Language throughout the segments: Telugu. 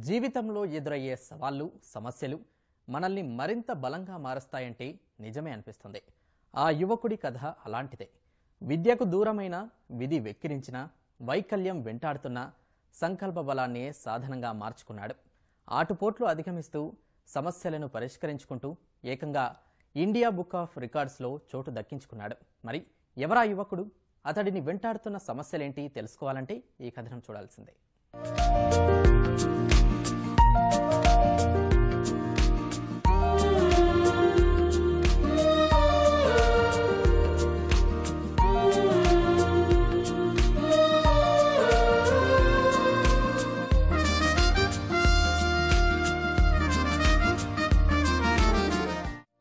జీవితంలో ఎదురయ్యే సవాళ్లు, సమస్యలు మనల్ని మరింత బలంగా మారుస్తాయంటే నిజమే అనిపిస్తుంది. ఆ యువకుడి కథ అలాంటిదే. విద్యకు దూరమైన, విధి వెక్కిరించిన, వైకల్యం వెంటాడుతున్న సంకల్ప బలాన్నే సాధనంగా మార్చుకున్నాడు. ఆటుపోట్లు అధిగమిస్తూ సమస్యలను పరిష్కరించుకుంటూ ఏకంగా ఇండియా బుక్ ఆఫ్ రికార్డ్స్లో చోటు దక్కించుకున్నాడు. మరి ఎవరా యువకుడు? అతడిని వెంటాడుతున్న సమస్యలేంటి తెలుసుకోవాలంటే ఈ కథనం చూడాల్సిందే.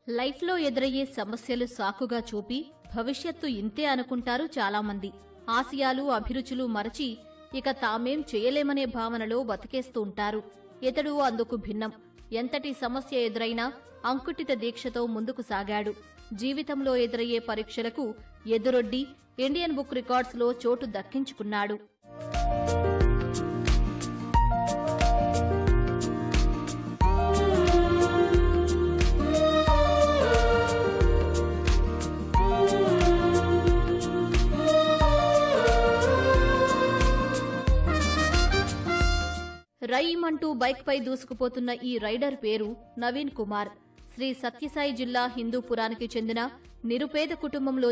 లైఫ్లో ఎదురయ్యే సమస్యలు సాకుగా చూపి భవిష్యత్తు ఇంతే అనుకుంటారు చాలామంది. ఆశయాలు, అభిరుచులు మరచి ఇక తామేం చేయలేమనే భావనలో బతికేస్తూ ఉంటారు. ఇతడు అందుకు భిన్నం. ఎంతటి సమస్య ఎదురైనా అంకుటిత దీక్షతో ముందుకు సాగాడు. జీవితంలో ఎదురయ్యే పరీక్షలకు ఎదురొడ్డి ఇండియన్ బుక్ రికార్డ్స్లో చోటు దక్కించుకున్నాడు. రైమంటూ బైక్ పై దూసుకుపోతున్న ఈ రైడర్ పేరు నవీన్ కుమార్. శ్రీ సత్యసాయి జిల్లా హిందూపురానికి చెందిన నిరుపేద కుటుంబంలో